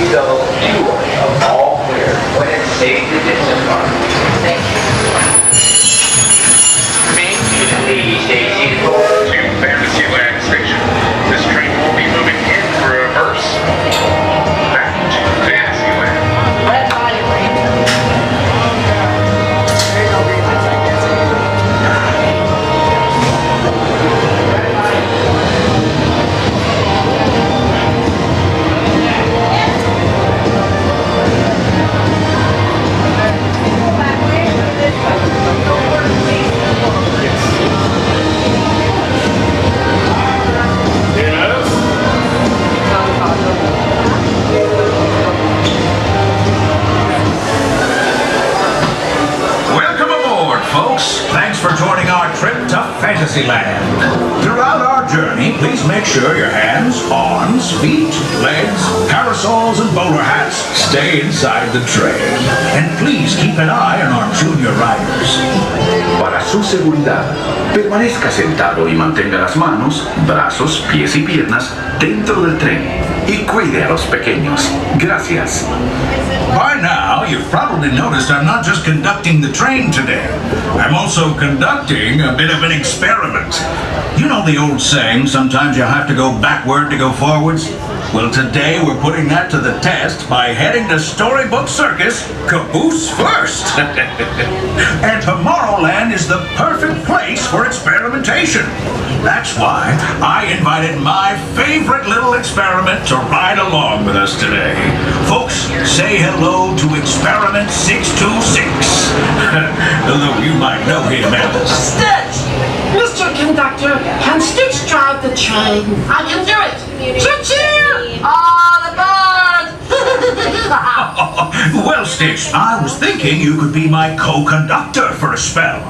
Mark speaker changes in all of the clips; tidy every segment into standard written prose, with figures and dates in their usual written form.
Speaker 1: So, you are all clear. Go ahead and save your disembark. Thank you. Please stay seated forward
Speaker 2: to Fantasyland Station. This train will be moving in reverse. Back to Fantasyland.
Speaker 3: Red body green. There you go, green lights, I can't see it.
Speaker 4: Welcome aboard, folks. Thanks for joining our trip to Fantasyland. Throughout our journey, please make sure your hands, arms, feet, legs, parasols, and bowler hats stay inside the train. And please keep an eye on our junior riders.
Speaker 5: Para su seguridad, permanezca sentado y mantenga las manos, brazos, pies y piernas dentro del tren. Y cuide a los pequeños. Gracias.
Speaker 4: By now, you've probably noticed I'm not just conducting the train today. I'm also conducting a bit of an experiment. You know the old saying, sometimes you have to go backward to go forwards? Well, today we're putting that to the test by heading to Storybook Circus, caboose first. And Tomorrowland is the perfect place for experimentation. That's why I invited my favorite little experiment to ride along with us today. Folks, say hello to Experiment 626. Although you might know him as
Speaker 3: Stitch! Mr. Conductor, can Stitch drive the train? I can do it! Choo-choo! All aboard!
Speaker 4: Well, Stitch, I was thinking you could be my co-conductor for a spell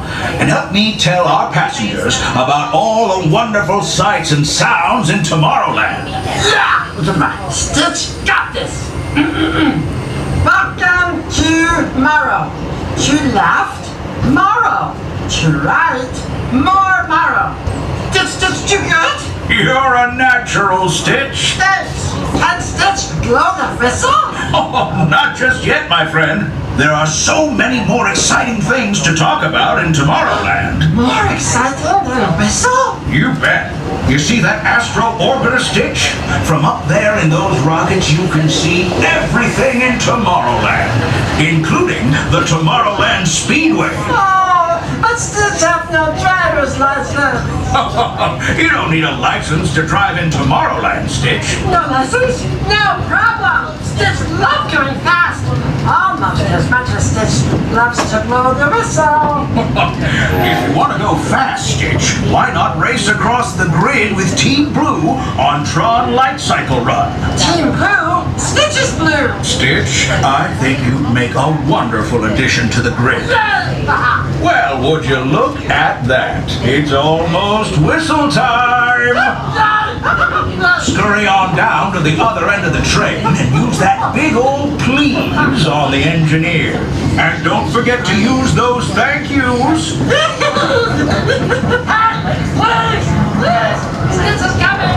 Speaker 4: and help me tell our passengers about all the wonderful sights and sounds in Tomorrowland.
Speaker 3: Yeah! Stitch got this! Welcome to Morrow. To left, Morrow. To right, more Morrow. Stitch, too good?
Speaker 4: You're a natural, Stitch.
Speaker 3: Stitch! Can Stitch blow the whistle?
Speaker 4: Oh, not just yet, my friend. There are so many more exciting things to talk about in Tomorrowland.
Speaker 3: More exciting than a whistle?
Speaker 4: You bet. You see that astro orbiter, Stitch? From up there in those rockets, you can see everything in Tomorrowland, including the Tomorrowland Speedway.
Speaker 3: Oh, but Stitch have no driver's license.
Speaker 4: You don't need a license to drive in Tomorrowland, Stitch.
Speaker 3: No license? No problem. Stitch loves going fast. Almost as much as Stitch loves to blow the whistle.
Speaker 4: If you want to go fast, Stitch, why not race across the grid with Team Blue on Tron Light Cycle Run?
Speaker 3: Team Blue? Stitch is blue.
Speaker 4: Stitch, I think you'd make a wonderful addition to the grid. Well, would you look at that? It's almost whistle time! Scurry on down to the other end of the train and use that big old please on the engineer. And don't forget to use those thank yous.
Speaker 3: Please! Stitch is coming!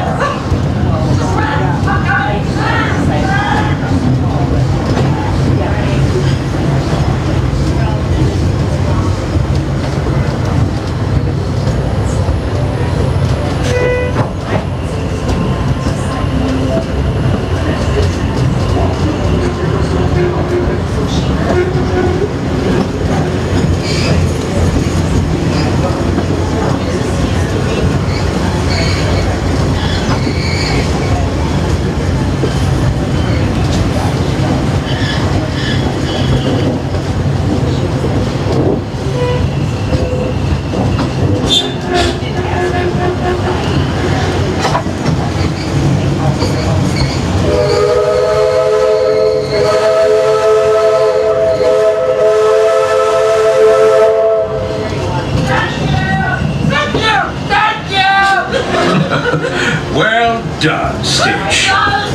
Speaker 4: Well done, Stitch.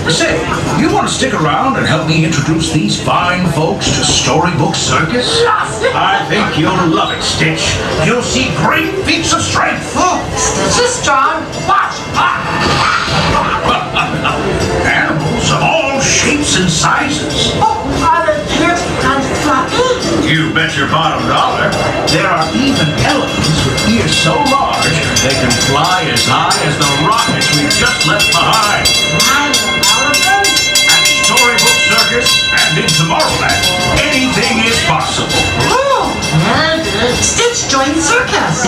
Speaker 4: Say, you want to stick around and help me introduce these fine folks to Storybook Circus? I think you'll love it, Stitch. You'll see great feats of strength.
Speaker 3: Stitch is strong. Watch.
Speaker 4: Animals of all shapes and sizes bet your bottom dollar. There are even elephants with ears so large they can fly as high as the rockets we just left behind.
Speaker 3: Elephants?
Speaker 4: At Storybook Circus and in Tomorrowland, anything is possible.
Speaker 3: Oh, very good. Stitch joined the circus.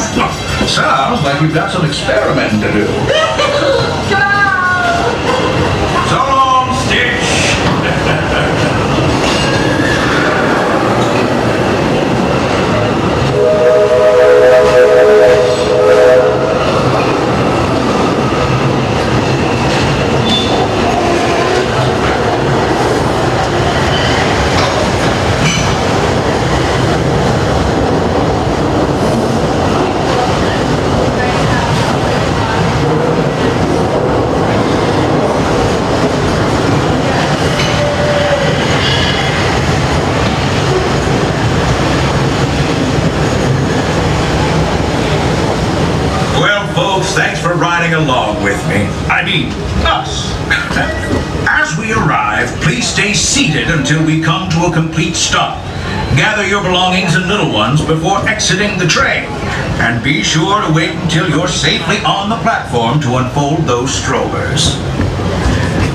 Speaker 4: Sounds like you've got some experimenting to do.
Speaker 3: Come on!
Speaker 4: So long, Stitch. Thanks for riding along with me. I mean, us. As we arrive, please stay seated until we come to a complete stop. Gather your belongings and little ones before exiting the train. And be sure to wait until you're safely on the platform to unfold those strollers.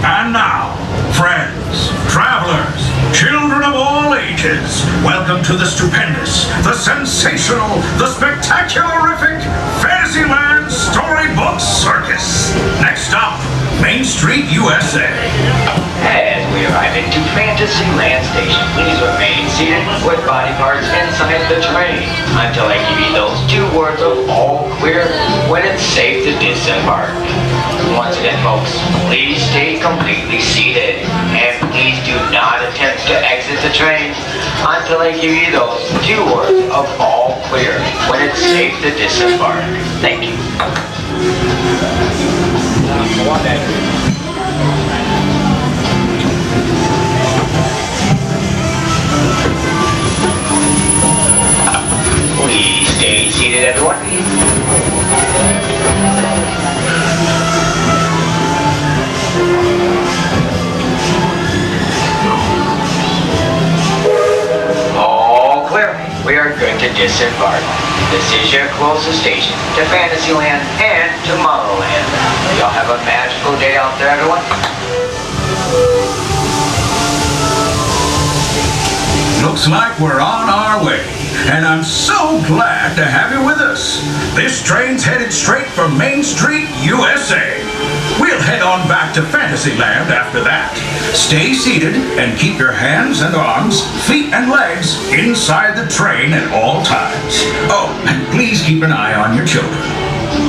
Speaker 4: And now, friends, travelers, children of all ages, welcome to the stupendous, the sensational, the spectacularific Fantasyland Storybook Circus. Next stop, Main Street USA.
Speaker 1: As we arrive into Fantasyland Station, please remain seated with body parts inside the train until I give you those 2 words of all clear when it's safe to disembark. Once again, folks, please stay completely seated and please do not attempt to exit the train until I give you those 2 words of all clear when it's safe to disembark. Thank you. Please stay seated, everyone. All clear. We are good to disembark. This is your closest station to Fantasyland and Tomorrowland. Y'all have a magical day out there, everyone.
Speaker 4: Looks like we're on our way, and I'm so glad to have you with us. This train's headed straight for Main Street USA. We'll head on back to Fantasyland after that. Stay seated and keep your hands and arms, feet and legs inside the train at all times. Oh, and please keep an eye on your children.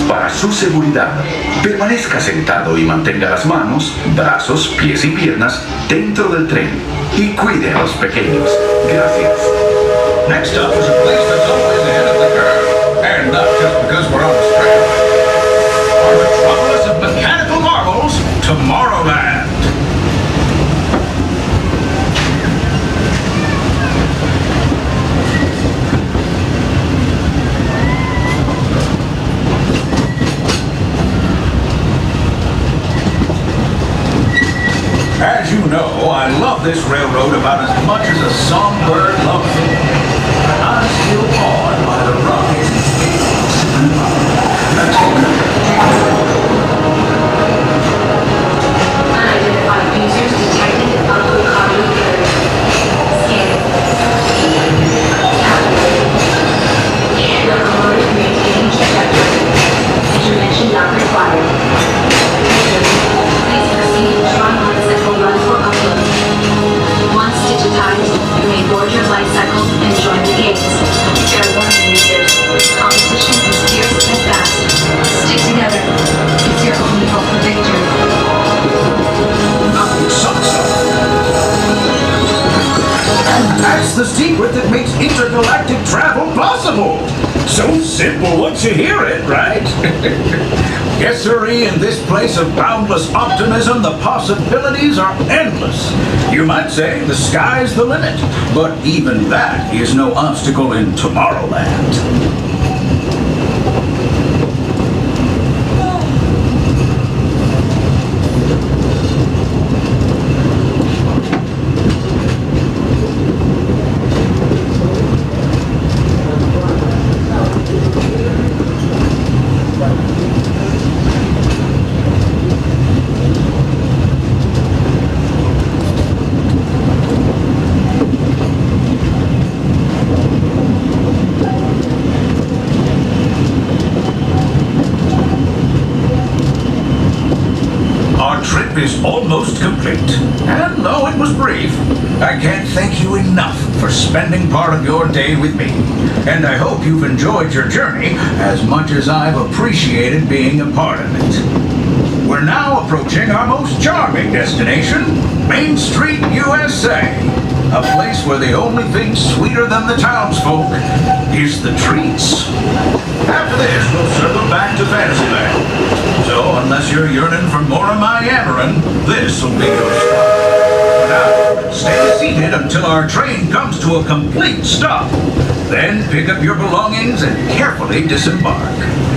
Speaker 5: Para su seguridad, permanezca sentado y mantenga las manos, brazos, pies y piernas dentro del tren y cuide a los pequeños. Gracias.
Speaker 4: Next up is a place that's always ahead of the curve, and not just because we're on the straight. Our metropolis of mechanical marvels, Tomorrowland. As you know, I love this railroad about as much as a songbird loves it. And I'm still awed by the rockets and scales.
Speaker 6: Unidentified users detected on Okado area. Scanning. Locomotive maintaining trajectory. Intervention not required. Please proceed to Tron Light Cycle run for upload. Once digitized, you may board your light cycle and join the gates. Fair warning, users. Competition is fierce and fast. Stick together. It's your only hope for victory.
Speaker 4: And that's the secret that makes intergalactic travel possible. So simple once you hear it, right? Yes, sirree, in this place of boundless optimism, the possibilities are endless. You might say the sky's the limit, but even that is no obstacle in Tomorrowland. trip is almost complete. And though it was brief, I can't thank you enough for spending part of your day with me. And I hope you've enjoyed your journey as much as I've appreciated being a part of it. We're now approaching our most charming destination, Main Street USA. A place where the only thing sweeter than the townsfolk is the treats. After this, we'll circle back to Fantasyland. So, unless you're yearning for more of my yammering, this will be your spot. For now, stay seated until our train comes to a complete stop. Then pick up your belongings and carefully disembark.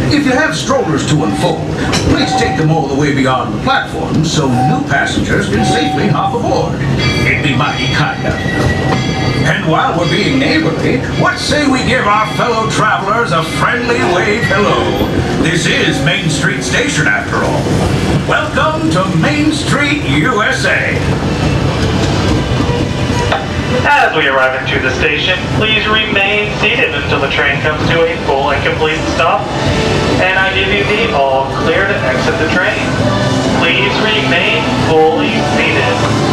Speaker 4: If you have strollers to unfold, please take them all the way beyond the platform so new passengers can safely hop aboard. It'd be mighty kind of you. And while we're being neighborly, what say we give our fellow travelers a friendly wave hello? This is Main Street Station, after all. Welcome to Main Street USA.
Speaker 7: As we arrive into the station, please remain seated until the train comes to a full and complete stop, and I give you the all clear to exit the train. Please remain fully seated.